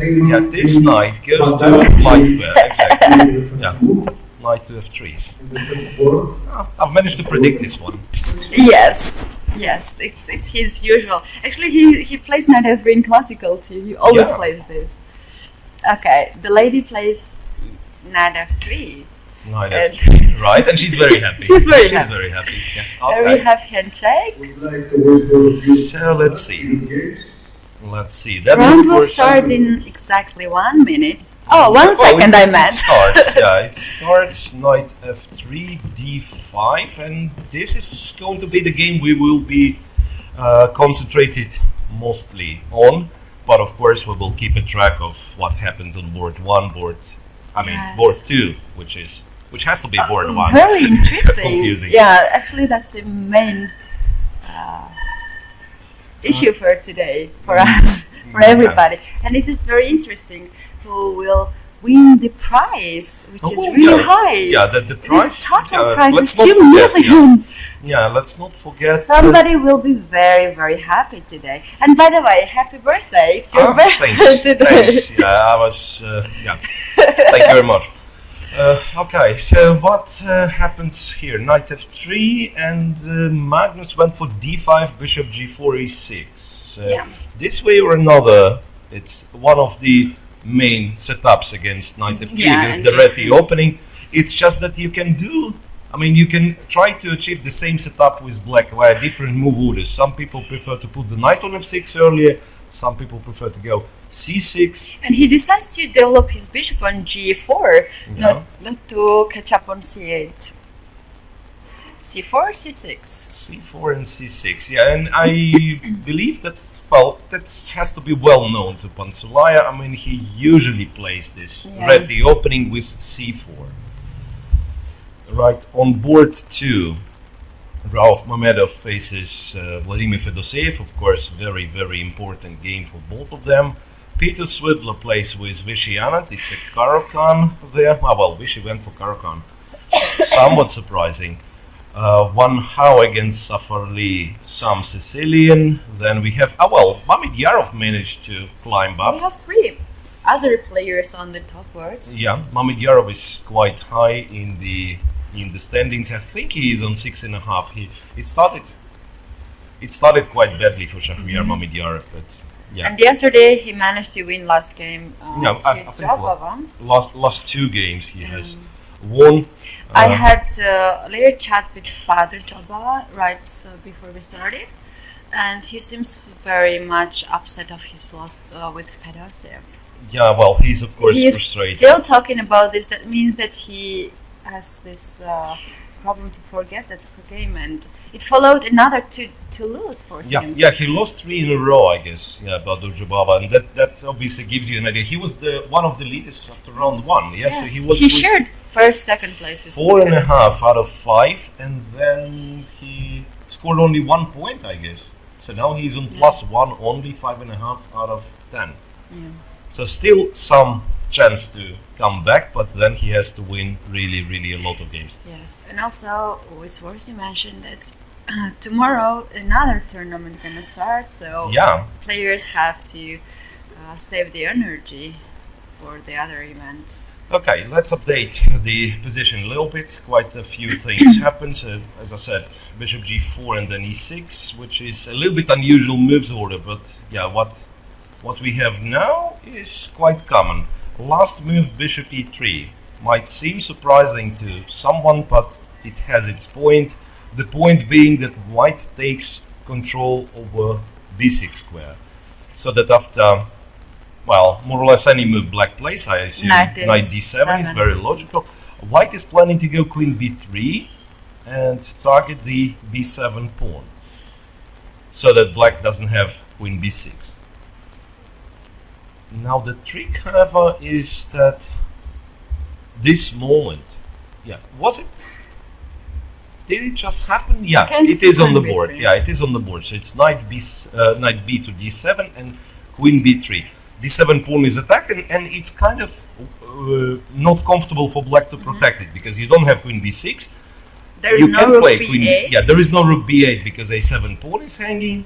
Yeah, this knight goes to light square, exactly. Yeah, knight to f3. I've managed to predict this one. Yes, it's his usual. Actually, he plays knight f3 in classical too. He always plays this. Okay, the lady plays knight f3. Knight f3, right? And she's very happy. She's very happy. Yeah. Okay. We have handshake. So let's see. That's Round of will course. start in exactly 1 minute. Oh, 1 second I meant. It starts. Yeah, it starts knight f3, d5, and this is going to be the game we will be concentrated mostly on. But of course, we will keep a track of what happens on board 1, board 2, which has to be board 1. Very interesting. Confusing. Yeah, actually, that's the main issue for today, for us, for everybody. And it is very interesting who will win the prize, which is really high. Yeah, the prize. This total prize is 2 forget, million. Yeah, let's not forget. Somebody will be very, very happy today. And by the way, happy birthday! It's your birthday today. Thanks. Yeah, I was. Thank you very much. Okay, so what happens here? Knight f3 and Magnus went for d5, bishop g4, e6. So this way or another, it's one of the main setups against knight f3, against the red opening. It's just that you can you can try to achieve the same setup with black via different move orders. Some people prefer to put the knight on f6 earlier, some people prefer to go c6. And he decides to develop his bishop on g4, not to catch up on c8. c4, c6. c4 and c6, yeah, and I believe that has to be well known to Pantsulaia. I mean, he usually plays this red opening with c4. Right, on board 2, Rauf Mamedov faces Vladimir Fedoseev, of course, very, very important game for both of them. Peter Swidler plays with Vishy Anand. It's a Caro-Kann there. Vishy went for Caro-Kann. Somewhat surprising. One Hao against Safarli, some Sicilian. Then we have, Mamid Yarov managed to climb up. We have 3 other players on the top boards. Yeah, Mamid Yarov is quite high in the standings. I think he is on 6.5. It started quite badly for Shahriar Mamediyarov, but yeah. And yesterday he managed to win last game. I think last 2 games he has won. I had a little chat with Father Jabba right before we started, and he seems very much upset of his loss with Fedoseev. Yeah, he's of course frustrated. He's still talking about this. That means that he has this problem to forget that game, and it followed another to lose for him. Yeah, he lost 3 in a row, I guess. Yeah, Badur Jababa, and that obviously gives you an idea. He was one of the leaders after round 1. Yes, so he shared first, second places. 4.5 out of 5, and then he scored only 1 point, I guess. So now he's on +1, only 5.5 out of 10. Yeah. So still some chance to come back, but then he has to win really, really a lot of games. Yes, and also it's worth to mention that tomorrow another tournament gonna start, so players have to save the energy for the other event. Okay, let's update the position a little bit. Quite a few things happened. As I said, bishop g4 and then e6, which is a little bit unusual moves order, but yeah, what we have now is quite common. Last move, bishop e3, might seem surprising to someone, but it has its point. The point being that white takes control over b6 square. So that after, more or less any move black plays, I assume knight d7 is very logical. White is planning to go queen b3 and target the b7 pawn, so that black doesn't have queen b6. Now the trick, however, is that this moment, did it just happen? Yeah, it is on the board. Yeah, it is on the board. So it's knight b to d7 and queen b3. d7 pawn is attacked, and it's kind of not comfortable for black to protect it, because you don't have queen b6. There is no rook b8. There is no rook b8 because a7 pawn is hanging.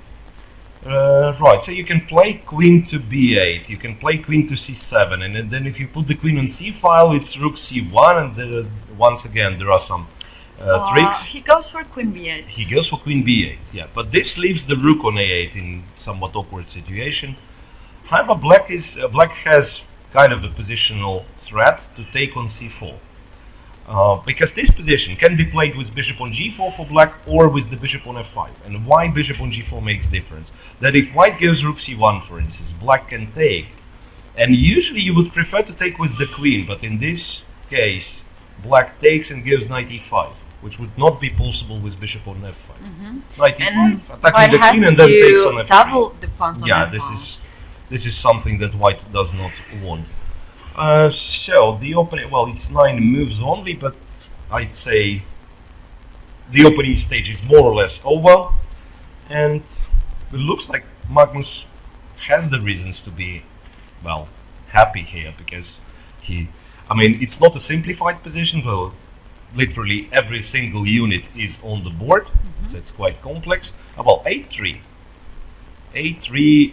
Right, so you can play queen to b8, you can play queen to c7, and then if you put the queen on c file, it's rook c1, and once again there are some tricks. He goes for queen b8. He goes for queen b8, yeah, but this leaves the rook on a8 in somewhat awkward situation. However, black has kind of a positional threat to take on c4. Because this position can be played with bishop on g4 for black or with the bishop on f5. And why bishop on g4 makes difference? That if white goes rook c1, for instance, black can take. And usually you would prefer to take with the queen, but in this case, black takes and gives knight e5, which would not be possible with bishop on f5. Knight e5, attacking the queen and then takes on f3. Double the pawns on f5. This is something that white does not want. So the opening, well, it's 9 moves only, but I'd say the opening stage is more or less over, and it looks like Magnus has the reasons to be, well, happy here, because it's not a simplified position, but literally every single unit is on the board, so it's quite complex. Well, a3,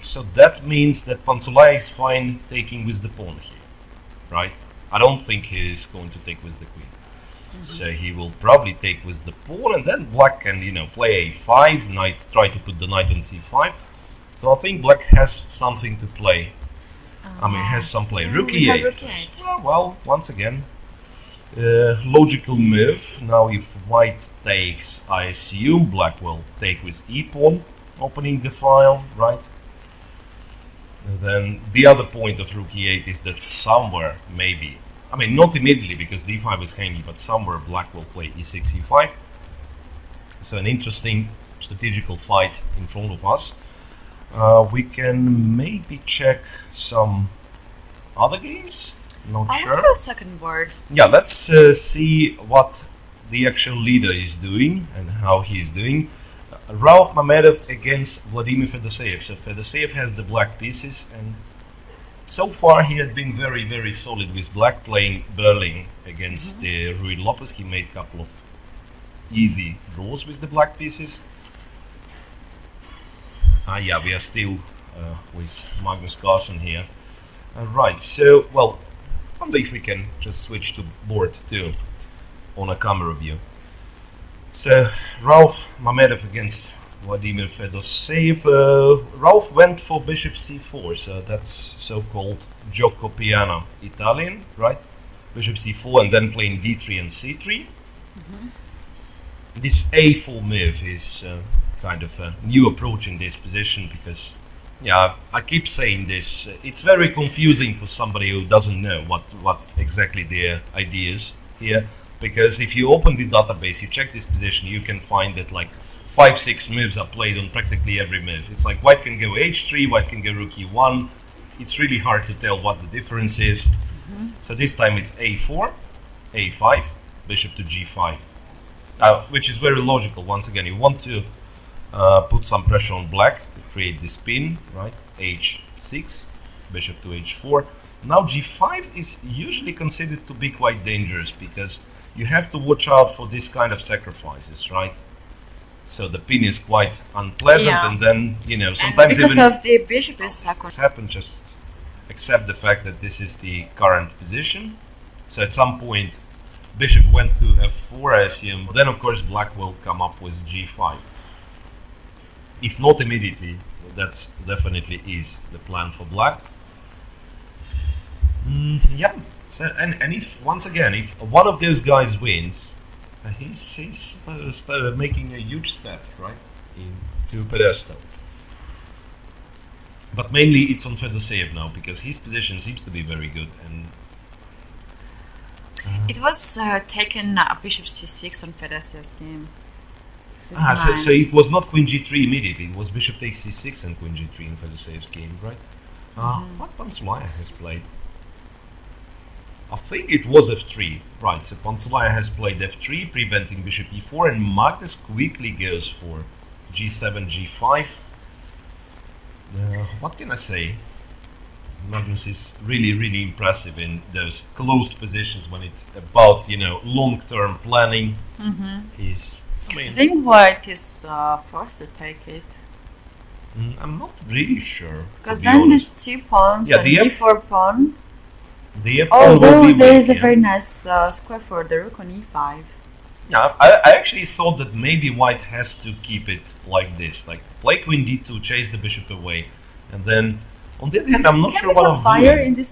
so that means that Pantsulaia is fine taking with the pawn here. Right? I don't think he is going to take with the queen. So he will probably take with the pawn, and then black can, play a5, try to put the knight on c5. So I think black has something to play. Has some play. Rook e8. Well, once again, logical move. Now if white takes, I assume black will take with e-pawn, opening the file, right? Then the other point of rook e8 is that somewhere, maybe, not immediately because d5 is hanging, but somewhere black will play e6, e5. So an interesting strategical fight in front of us. We can maybe check some other games. Not sure. Let's go second board. Yeah, let's see what the actual leader is doing and how he's doing. Rauf Mamedov against Vladimir Fedoseev. So Fedoseev has the black pieces, and so far he had been very, very solid with black, playing Berlin against Rui Lopez. He made a couple of easy draws with the black pieces. Yeah, we are still with Magnus Carlsen here. Right, so, well, I wonder if we can just switch to board 2 on a camera view. So, Rauf Mamedov against Vladimir Fedoseev. Rauf went for bishop c4, so that's so-called gioco piano Italian, right? Bishop c4 and then playing d3 and c3. This a4 move is kind of a new approach in this position because, yeah, I keep saying this. It's very confusing for somebody who doesn't know what exactly the idea is here. Because if you open the database, you check this position, you can find that like 5-6 moves are played on practically every move. It's like white can go h3, white can go rook e1. It's really hard to tell what the difference is. So this time it's a4, a5, bishop to g5, which is very logical. Once again, you want to put some pressure on black to create this pin, right? h6, bishop to h4. Now g5 is usually considered to be quite dangerous because you have to watch out for this kind of sacrifices, right? So the pin is quite unpleasant, and then, sometimes because even of the bishop is happen, just accept the fact that this is the current position. So at some point, bishop went to f4, I assume. Then, of course, black will come up with g5. If not immediately, that's definitely is the plan for black. Yeah. So, and if once again, if one of those guys wins, he's making a huge step, right, into pedestal. But mainly it's on Fedoseev now because his position seems to be very good. And it was taken bishop c6 on Fedosev's game. So it was not queen g3 immediately. It was bishop takes c6 and queen g3 in Fedosev's game, right? What Pantsulaia has played? I think it was f3, right? So Pantsulaia has played f3, preventing bishop e4, and Magnus quickly goes for g7, g5. What can I say? Magnus is really, really impressive in those closed positions when it's about, long-term planning. I think white is forced to take it. I'm not really sure. Because then there's 2 pawns and the e4 pawn. The f pawn will Although be there is a weak, very nice square for the rook on e5. Yeah, I actually thought that maybe white has to keep it like this, like play queen d2, chase the bishop away, and then on the other hand, I'm not sure what I'm doing. Fire in this